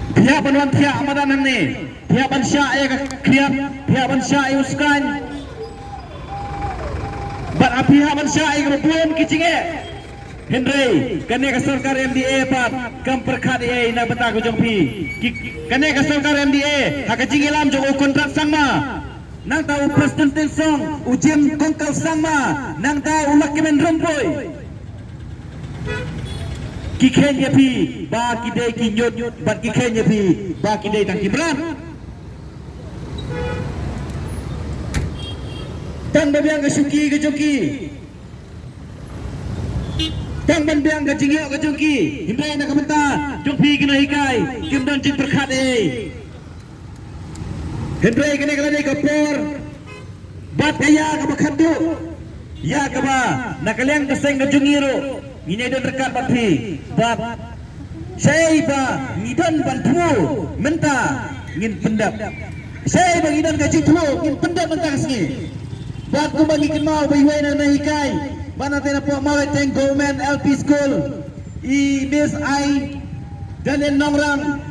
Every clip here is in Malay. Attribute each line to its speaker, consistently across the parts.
Speaker 1: Pihak penuan tiak madanan ni, pihak bansa ya kriap, pihak bansa ya uskan. Bat pihak bansa ya kebuan kicinge. Henry, kene ka sarkar MDA pat kam perkhat e na bata ko jongpi. Kene ka sarkar MDA hakajing ilam jong kontrak sangma. Nang ta president song ujem kongkal sangma, nang ta ulak kemen rompoy. Kikhen ya pi ba kidai kinyot bat kikhen ya pi ba kidai tang kimran. Tang babiang ke suki ke joki. Tang babiang ke jingyo ke joki. Himrai nak benta jongpi kena hikai kim don jing perkhat e. Himrai kena kala ke por. Bat kaya ke bakhandu. Ya ke ba nakaliang keseng ke jungiro. Ini don rekat batri bab saya ba ngidon bantu menta ngin pendap saya ba ngidon gaji tu ngin pendap menta kesini bab ku bagi kenal bai wai na hikai bana tena po mau teng government LP school I miss I dan nongrang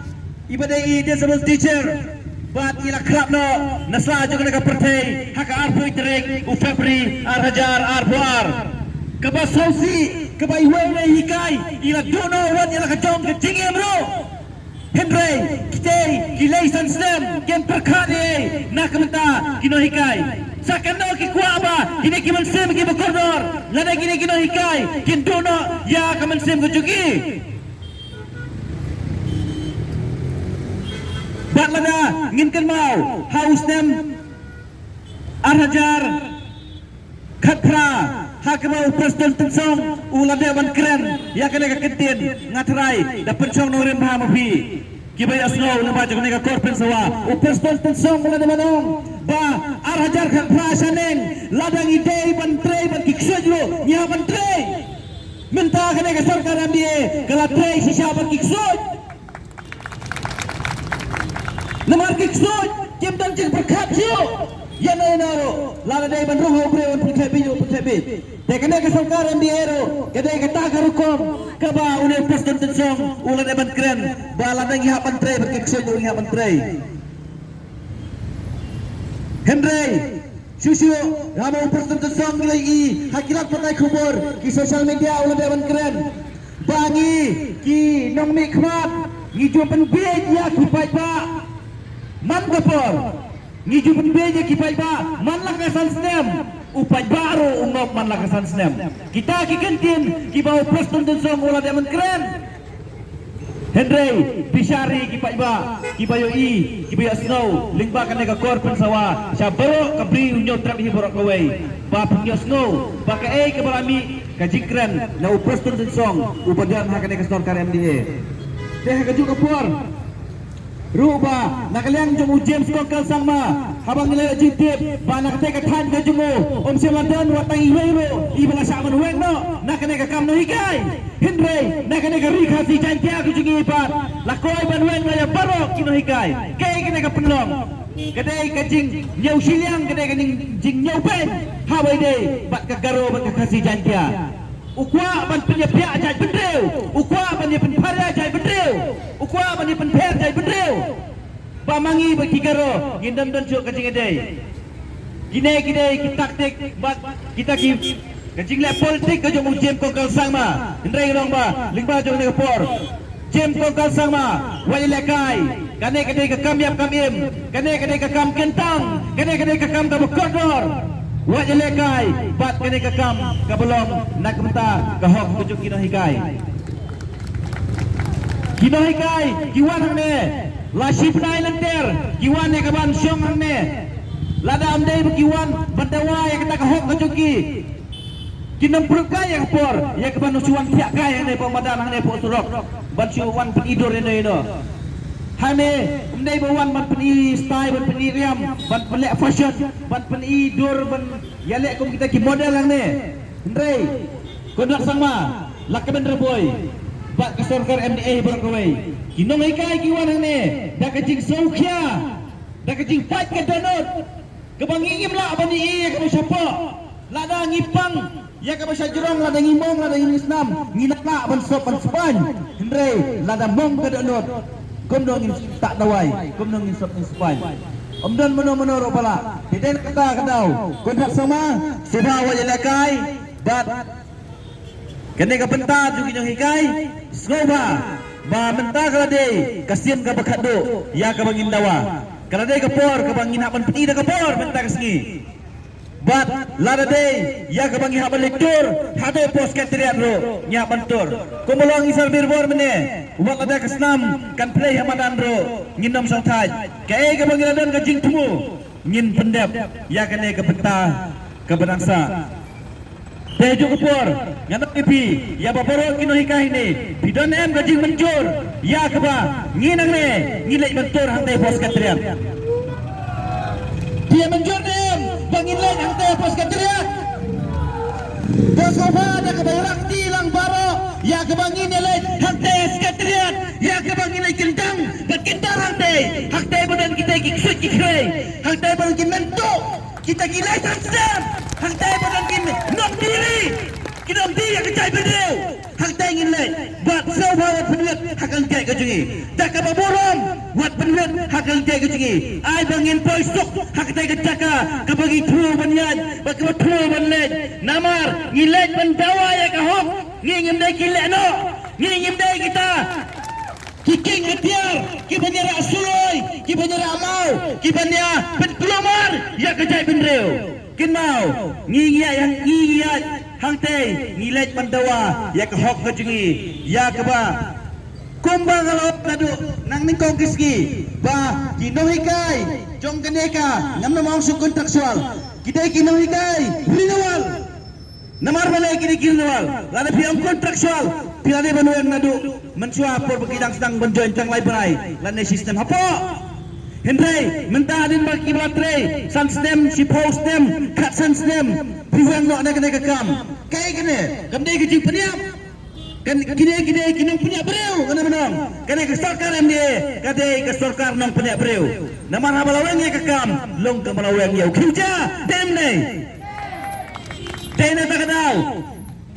Speaker 1: ibadai I disable teacher bab ila krap no nasla juga nak pertai hak arpoi terek u Februari arhajar arbuar kebas sausi kebai wene hikai ila dono wan ila kajong ke jingem ro Henry kitei kilai sansem kem perkhade nak menta kino hikai sakano ki kuaba kini kiman sem ki bakordor lada kini kino hikai kin dono ya kaman sem ko jugi bat lada nginkan mau haus nem arhajar khatra hakma presiden tensong ulade ban kren ya kene ka kentin ngatrai da pencong no rem ha mafi kibai asno na ba jone ka korpen sawa presiden tensong ulade manong ba arhajar khan prasaneng ladang idei ban trei ban kiksojlo nya ban trei minta kene ka sarkar MDA kala trei sisa ban kiksoj namar kiksoj kim dan jing berkat siu ya naro lada dai ban roho bre on puthe te kene ke sarkar MDA ro kede ke ta garukom ke ba une presiden tensong ulade ban kren ba lada ngi hapan tre berkekso ngi hapan tre Henry susu ramo presiden tensong ngi hakilat pakai khubur ki social media ulade ban kren bangi ki nongmi khmat ngi jupan be ya ki pai ba man kapor ngiju penbeje kipai ba man la kasan snem upai baru ungop man la kasan snem kita ki kentin ki bau presiden tensong ulah demen keren Henry bisari kipai ba kibayo I kibayo snow lingba kan ka korpen sawa sabaro kabri unyo trap hi borok kawai ba pungyo snow ba ka ke barami ka jikren na presiden tensong upadan ha kan ka sarkar MDA teh ka juga por Ruba nakaliang jumu James Kokal sangma habang nilai jitip ba nakate ka than ka jumu siladan watang iwero ibala saman weng no nakane ka kam no hikai Henry nakane ka rikha si jantia ku jingi pat lakoy ban weng ya baro kino hikai kay kene ka penlong kadai ka jing nyau siliang kadai ka jing nyau pen hawai dei bat ka garo bat ka kasi jantia ukwa ban punya pihak jai bedeu ukwa ban pen pharia jai bedeu ukwa ban pen pher jai bedeu pamangi bagi garo gindan dan juk kajing edai gine kita taktik kita ki kajing le politik ka jom ujem ko kal sangma ndrai rong ba lingba jong ne por jem ko kal sangma wali lekai kane ka kam yap kam im kane ka kam kentang kane ka kam ka kodor wajah lekai bat kene ka kam ka belong nak benta ka hok tujuk kino hikai kiwan hang ne la shipnai lenter kiwan ne ka ban syong hang ne lada amdai kiwan bandawa ya kata ka hok tujuk ki kinam purka ya por ya ka ban usuan tiak kai ne pamadan hang ne po surok ban syuwan penidor ne no hane umdai bawan ban peni style ban peni riam ban pelek fashion ban peni dur ban yalek kum kita ki model lang ne ndrei konak sangma lakaben reboy bat ka sarkar MDA berkawai kinong ikai kiwan ne da ka jing saukhya da ka jing fight ka donot ka bangingim la bani I ka sapa lada ngipang ya ka basa jurong lada ngimong lada ngisnam nginakla ban sop ban span ndrei lada mong ka donot kum dong tak dawai, kum dong sop inspire. Don menoro pala. Tidak kata kadau. Kontrak sama sudah wajalakai bat kene ka pentat juga nyong hikai skoba ba menta kala de kasian ka bakado ya ka bangin dawa kala de ka por ka bangin hapan peti da ka por menta kasngi bat lada de ya ka bangin hapan lektur hado pos katriat ro nya bantur kumulong isar birbor mene umat ada kasnam kan play hamadan ro nginom sang thai ka bangin adon ka jing tumu ngin pendep ya kene ka penta ka banangsa Tejo kupur, nyanap ipi, ya bapak kino hikah ini, bidon em gajing mencur, ya keba, nginang ne, ngilek mencur hang teh pos katriat. Dia mencur em, bangilek hang teh pos katriat. Pos kofa ada kebayang tilang baro, ya keba ngilek hang teh katriat, ya keba ngilek kentang, berkintar hang teh badan kita kiksut kikrei, hang teh badan kita mentuk, kita gilai sansam. Hang tay badan kini nok diri kita dia kecai berdeu hang tay ngilai buat sahabat penuat hakang tay kejungi tak apa borong buat penuat hakang tay kejungi ai bangin poisok hak tay kecaka kebagi tu banyan bagi tu banlet namar ngilai pendawa ya kahok ngingim dai kilek no ngingim dai kita kiking etiar kibanya rasuloi kibanya ramau kibanya penkelomar ya kecai berdeu Kenau, ngiyat hang teh ngilet pandawa ya ke hok kejungi ya ke ba kumbang kalau tadu nang ning kongkiski ba kinohikai jong keneka ngam na maung kontraksual kita kinohikai linawal namar balai kini kinawal lada piang kontraksual pilade banuan nadu mensua por begidang sedang benjoin tang lai berai lane sistem hapo Henry, mentah din bagi baterai, sunstem, si postem, kat sunstem, buang lo nak kena kekam. Kaya kena, kena kecil peniap. Kan kena punya beriu, kena menang. Kena kesorkar MDA, kata kesorkar nong punya beriu. Nama balaweng ya kekam, long ke balaweng ya. Kerja, dem ni. Dena tak tahu.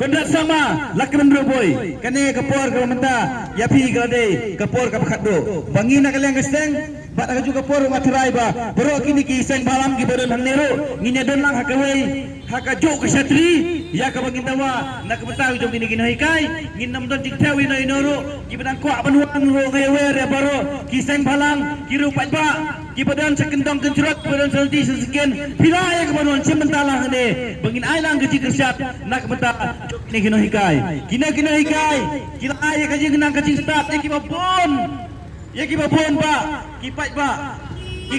Speaker 1: Kontrak sama, lakukan berubah. Kena kepor kalau mentah, ya pi kalau deh kepor kalau khaddo. Bangina kalian kesteng. Bat aga juga por materai ba bro kini ki seng balam ki bodon hang nero nginya don lang hakawei hakajo ke satri ya ka bangin dawa nak betawi jom kini kini hikai nginam don jing tawi no inoro ki badang kwa banuan ro ngewer ya baro ki seng balang ki ru pat ba ki badan sekendong kencrot badan salti sesekian pila ya ka banuan sementala ne bangin ai lang geji kersyat nak beta jom kini kini hikai kini hikai kila ai ka jing nang kacing start ki babon ya ki babon ba kipat ba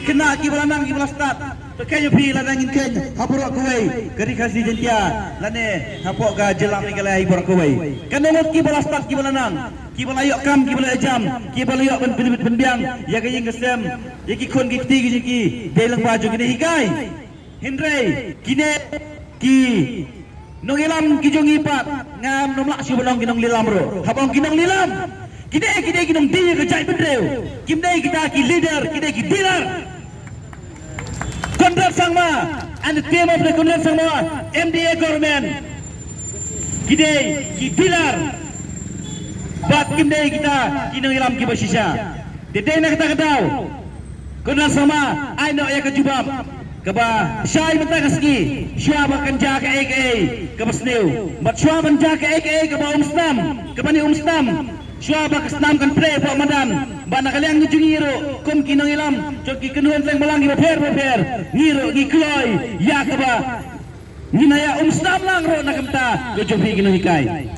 Speaker 1: kena ki balanang ki balastat tekanya pi ladangin ken hapurok kuwei keri kasi jentia lane hapok ga jelam ni galai hapurok kuwei kanongot ki balastat ki balanang ki balayok kam ki balayajam ki balayok pendiang ya kayeng kesem ya ki kon ki ti ki delang baju kini hikai Henry kine ki nongilam ki jongipat ngam nomlak si belong kinong lilam ro habang kinong lilam kita kinong dia kecai berdeu. Kita ki leader, kita ki dealer. Kontrak sama, and the team of the kontrak sama, MDA government. Kita ki dealer. Bat kita kinong ilam ki basisya. Dede nak kata tahu. Kontrak sama, I know ya kejubam. Kaba syai mentah kaski, syai makan jaga AKA, kaba snew. Bat syai menjaga AKA kaba umstam, kaba ni umstam. Syua bakas nam kan play pak madan. Bana kalian ngejungiro kum kinong ilam. Coki kenuan seng balang gibaper ngiro ngikloy ya kaba. Nginaya umstam lang ro nakamta gojobi kinong hikai.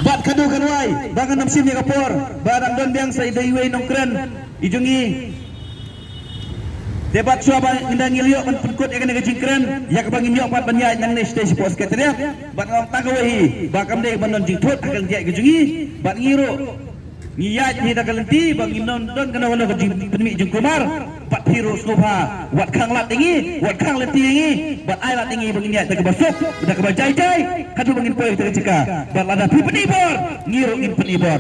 Speaker 1: Bat kadu kanwai bangan nam sim kapor barang don biang sa idaiway nong kren ijungi debat syua indah ngiliok penpengkut ya kena kejingkren ya kebangin yok pat banyai nang neste si pos sekretariat bat ngong tagawahi bakam dek banon jingtut akan jai kejungi bat ngiro ngiyat ni dakalenti bangin nonton kena wala kejing penmi jengkumar bat hero snobha wat kang lat tingi wat kang leti tingi bat ai lat tingi bangin yat takabasuk udah kebajai jai kadu bangin poy takaceka bat lada pi penibor ngiro ngin penibor